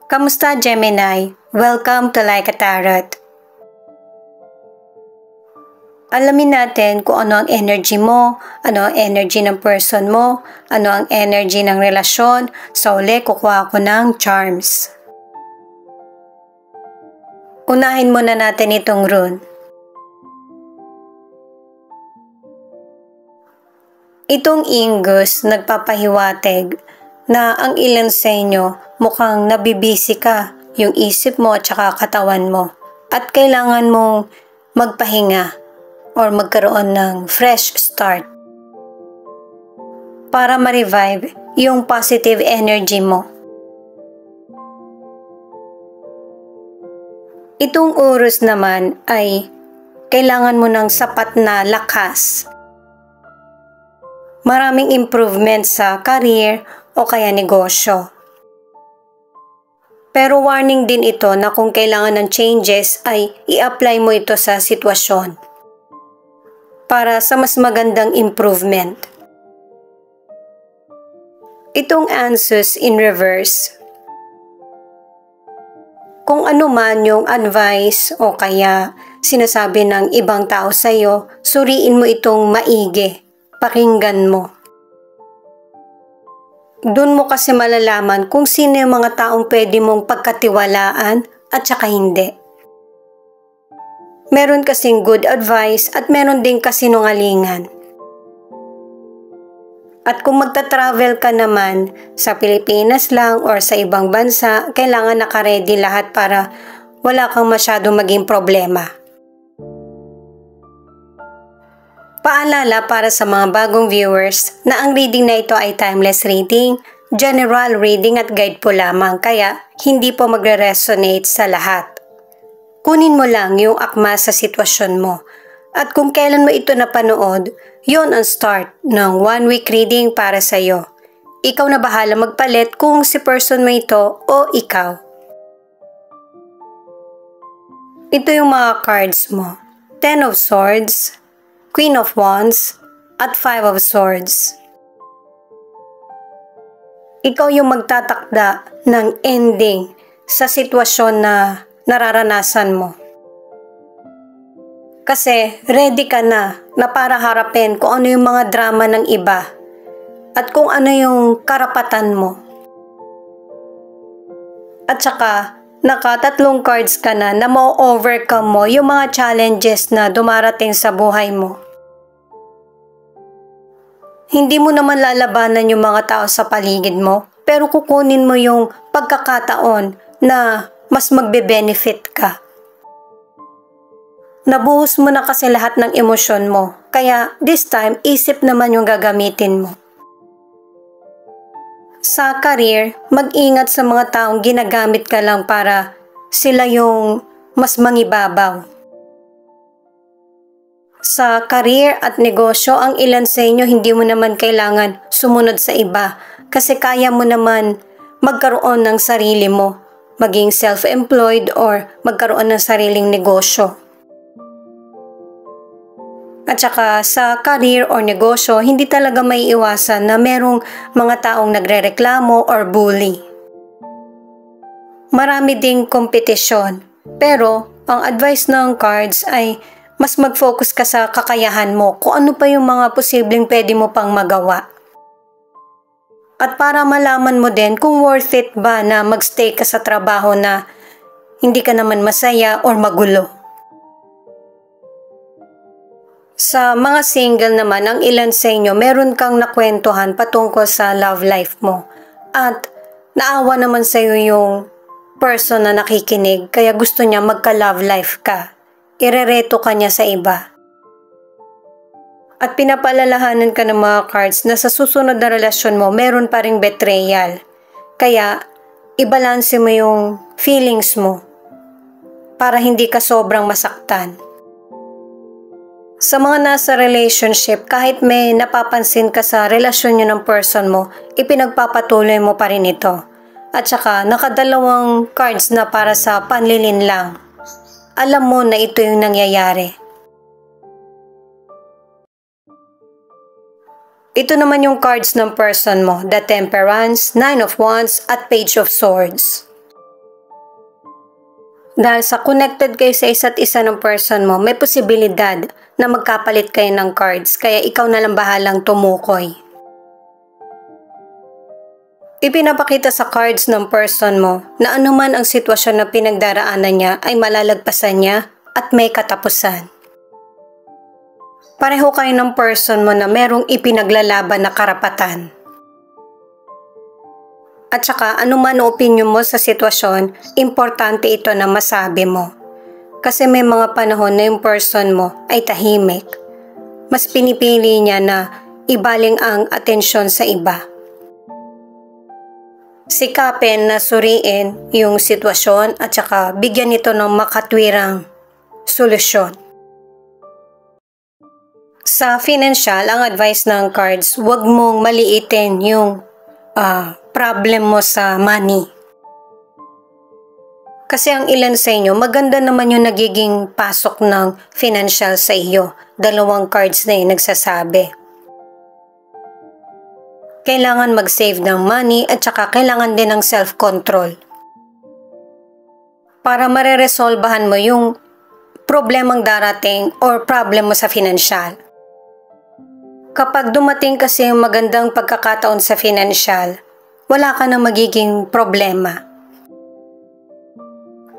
Kamusta, Gemini? Welcome to Like a Tarot. Alamin natin kung ano ang energy mo, ano ang energy ng person mo, ano ang energy ng relasyon. So uli, kukuha ko ng charms. Unahin muna natin itong rune. Itong Ingus nagpapahiwatig na ang ilan sa inyo mukhang nabibisi ka yung isip mo at saka katawan mo at kailangan mong magpahinga or magkaroon ng fresh start para ma-revive yung positive energy mo. Itong Urus naman ay kailangan mo ng sapat na lakas. Maraming improvement sa career o kaya negosyo. Pero warning din ito na kung kailangan ng changes ay i-apply mo ito sa sitwasyon para sa mas magandang improvement. Itong Ansus in reverse. Kung ano man yung advice o kaya sinasabi ng ibang tao sa iyo, suriin mo itong maigi. Pakinggan mo. Doon mo kasi malalaman kung sino yung mga taong pwede mong pagkatiwalaan at saka hindi. Meron kasing good advice at meron din kasinungalingan. At kung magta-travel ka naman sa Pilipinas lang or sa ibang bansa, kailangan naka-ready lahat para wala kang masyadong maging problema. Paalala para sa mga bagong viewers na ang reading na ito ay timeless reading, general reading at guide po lamang kaya hindi po magre-resonate sa lahat. Kunin mo lang yung akma sa sitwasyon mo at kung kailan mo ito napanood, yon ang start ng 1 week reading para sa iyo. Ikaw na bahala magpalit kung si person mo ito o ikaw. Ito yung mga cards mo. 10 of Swords, Queen of Wands, at 5 of Swords. Ikaw yung magtatakda ng ending sa sitwasyon na nararanasan mo. Kasi ready ka na para harapin kung ano yung mga drama ng iba at kung ano yung karapatan mo. At saka, naka-3 cards ka na ma-overcome mo yung mga challenges na dumarating sa buhay mo. Hindi mo naman lalabanan yung mga tao sa paligid mo, pero kukunin mo yung pagkakataon na mas magbe-benefit ka. Nabuhos mo na kasi lahat ng emosyon mo, kaya this time, isip naman yung gagamitin mo. Sa career, mag-ingat sa mga taong ginagamit ka lang para sila yung mas mangibabaw. Sa career at negosyo, ang ilan sa inyo hindi mo naman kailangan sumunod sa iba kasi kaya mo naman magkaroon ng sarili mo, maging self-employed or magkaroon ng sariling negosyo. At saka sa career or negosyo, hindi talaga may iwasan na merong mga taong nagrereklamo or bully. Marami ding kompetisyon, pero ang advice ng cards ay mas mag-focus ka sa kakayahan mo kung ano pa yung mga posibleng pwede mo pang magawa. At para malaman mo din kung worth it ba na magstay ka sa trabaho na hindi ka naman masaya or magulo. Sa mga single naman, ang ilan sa inyo meron kang nakwentuhan patungkol sa love life mo. At naawa naman sa iyo yung person na nakikinig kaya gusto niya magka-love life ka. Irereto ka niya sa iba. At pinapalalahanan ka ng mga cards na sa susunod na relasyon mo, meron pa ring betrayal. Kaya, ibalanse mo yung feelings mo para hindi ka sobrang masaktan. Sa mga nasa relationship, kahit may napapansin ka sa relasyon nyo ng person mo, ipinagpapatuloy mo pa rin ito. At saka, nakadalawang cards na para sa panlilin lang. Alam mo na ito yung nangyayari. Ito naman yung cards ng person mo, the Temperance, 9 of Wands, at Page of Swords. Dahil sa connected kayo sa isa't isa ng person mo, may posibilidad na magkapalit kayo ng cards, kaya ikaw na lang bahalang tumukoy. Ipinapakita sa cards ng person mo na anuman ang sitwasyon na pinagdaraanan niya ay malalagpasan niya at may katapusan. Pareho kayo ng person mo na merong ipinaglalaban na karapatan. At saka anuman ang opinion mo sa sitwasyon, importante ito na masabi mo. Kasi may mga panahon na yung person mo ay tahimik. Mas pinipili niya na ibaling ang atensyon sa iba. Sikapin na suriin yung sitwasyon at saka bigyan ito ng makatwirang solusyon. Sa financial, ang advice ng cards, huwag mong maliitin yung problem mo sa money. Kasi ang ilan sa inyo, maganda naman yung nagiging pasok ng financial sa iyo. 2 cards na yung nagsasabi. Kailangan mag-save ng money at saka kailangan din ng self-control. Para mareresolbahan mo yung problemang darating or problem mo sa financial. Kapag dumating kasi yung magandang pagkakataon sa financial, wala ka nang magiging problema.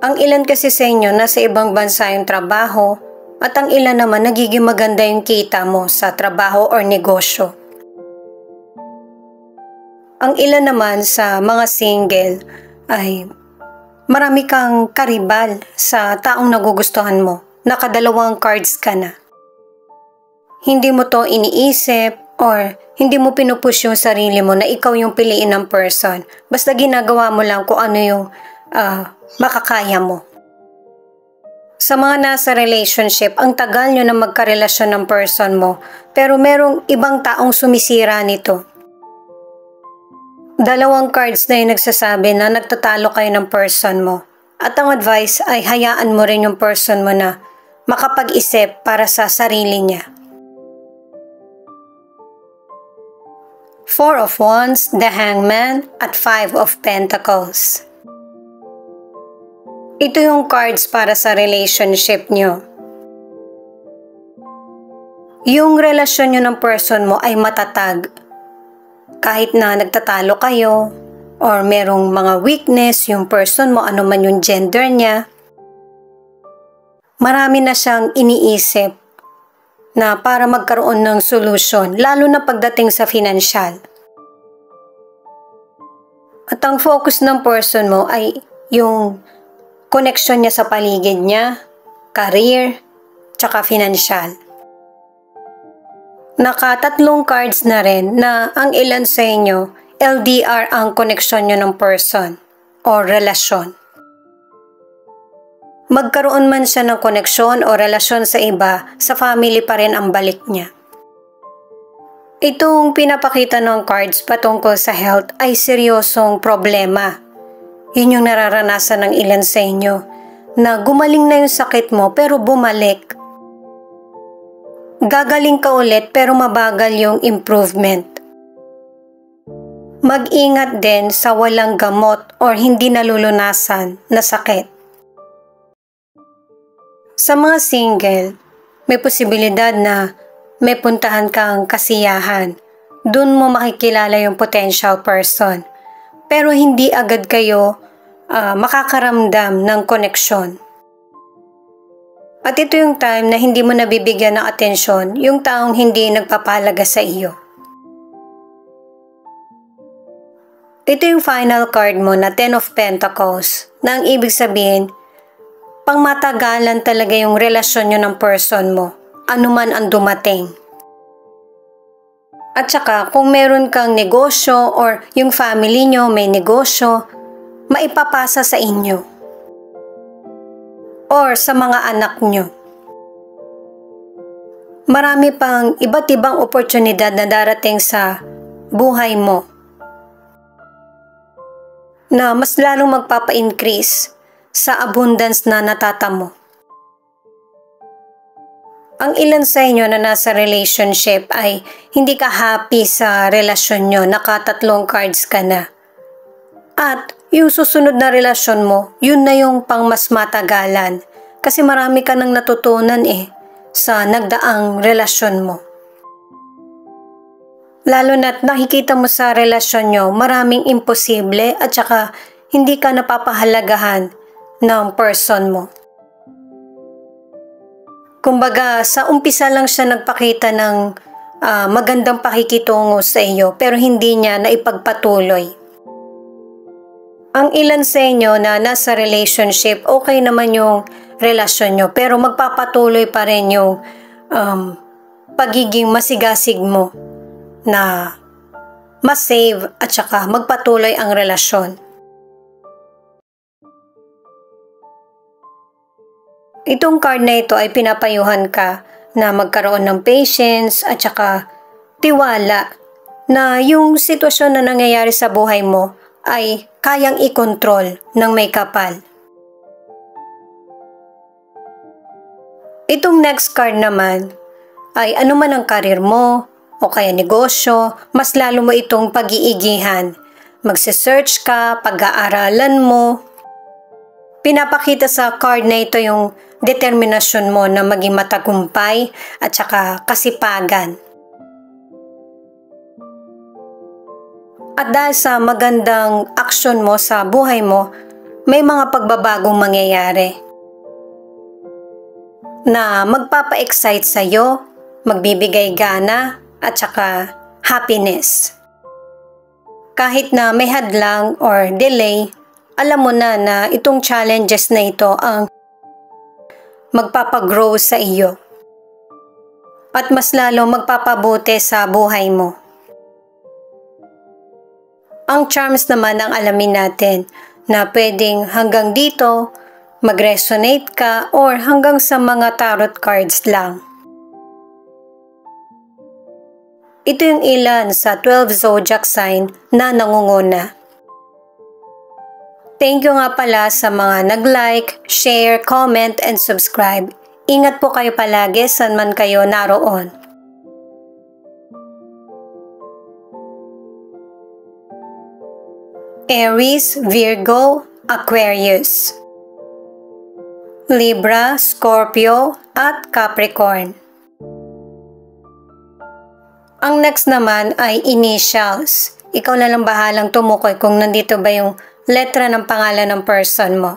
Ang ilan kasi sa inyo nasa ibang bansa yung trabaho at ang ilan naman nagiging maganda yung kita mo sa trabaho or negosyo. Ang ilan naman sa mga single ay marami kang karibal sa taong nagugustuhan mo. Nakadalawang cards ka na. Hindi mo to iniisip or hindi mo pinupush yung sarili mo na ikaw yung piliin ng person. Basta ginagawa mo lang kung ano yung makakaya mo. Sa mga nasa relationship, ang tagal nyo na magkarelasyon ng person mo, pero merong ibang taong sumisira nito. 2 cards na yung nagsasabi na nagtatalo kayo ng person mo. At ang advice ay hayaan mo rin yung person mo na makapag-isip para sa sarili niya. 4 of Wands, the Hangman, at 5 of Pentacles. Ito yung cards para sa relationship nyo. Yung relasyon nyo ng person mo ay matatag. Kahit na nagtatalo kayo or merong mga weakness yung person mo, ano man yung gender niya, marami na siyang iniisip na para magkaroon ng solusyon, lalo na pagdating sa financial. At ang focus ng person mo ay yung connection niya sa paligid niya, career, tsaka financial. Naka-3 cards na rin na ang ilan sa inyo, LDR ang connection nyo ng person o relasyon. Magkaroon man siya ng koneksyon o relasyon sa iba, sa family pa rin ang balik niya. Itong pinapakita ng cards patungkol sa health ay seryosong problema. Yun yung nararanasan ng ilan sa inyo, na gumaling na yung sakit mo pero bumalik. Gagaling ka ulit pero mabagal yung improvement. Mag-ingat din sa walang gamot or hindi nalulunasan na sakit. Sa mga single, may posibilidad na may puntahan kang kasiyahan. Doon mo makikilala yung potential person. Pero hindi agad kayo makakaramdam ng koneksyon. At ito yung time na hindi mo nabibigyan ng atensyon yung taong hindi nagpapalaga sa iyo. Ito yung final card mo na 10 of Pentacles, na ang ibig sabihin, pangmatagalan talaga yung relasyon nyo ng person mo, anuman ang dumating. At saka kung meron kang negosyo or yung family nyo may negosyo, maipapasa sa inyo. Or sa mga anak nyo. Marami pang iba't ibang oportunidad na darating sa buhay mo na mas lalong magpapa-increase sa abundance na natatamo. Ang ilan sa inyo na nasa relationship ay hindi ka happy sa relasyon nyo, naka-3 cards ka na. At yung susunod na relasyon mo, yun na yung pang mas matagalan. Kasi marami ka nang natutunan sa nagdaang relasyon mo. Lalo na't nakikita mo sa relasyon nyo, maraming imposible at saka hindi ka napapahalagahan ng person mo. Kumbaga, sa umpisa lang siya nagpakita ng magandang pakikitungo sa iyo pero hindi niya naipagpatuloy. Ang ilan sa inyo na nasa relationship, okay naman yung relasyon nyo pero magpapatuloy pa rin yung pagiging masigasig mo na ma-save at saka magpatuloy ang relasyon. Itong card na ito ay pinapayuhan ka na magkaroon ng patience at saka tiwala na yung sitwasyon na nangyayari sa buhay mo ay kayang ikontrol ng may kapal. Itong next card naman ay anuman ang karir mo o kaya negosyo, mas lalo mo itong pag-iigihan. Magse-search ka, pag-aaralan mo. Pinapakita sa card na ito yung determinasyon mo na maging matagumpay at saka kasipagan. At dahil sa magandang aksyon mo sa buhay mo, may mga pagbabagong mangyayari na magpapa-excite sa'yo, magbibigay gana at saka happiness. Kahit na may hadlang or delay, alam mo na itong challenges na ito ang magpapagrow sa iyo at mas lalo magpapabuti sa buhay mo. Ang charms naman ang alamin natin na pwedeng hanggang dito mag-resonate ka or hanggang sa mga tarot cards lang. Ito yung ilan sa 12 zodiac sign na nangunguna. Thank you nga pala sa mga nag-like, share, comment, and subscribe. Ingat po kayo palagi saan man kayo naroon. Aries, Virgo, Aquarius, Libra, Scorpio, at Capricorn. Ang next naman ay initials. Ikaw na lang bahalang tumukoy kung nandito ba yung letra ng pangalan ng person mo.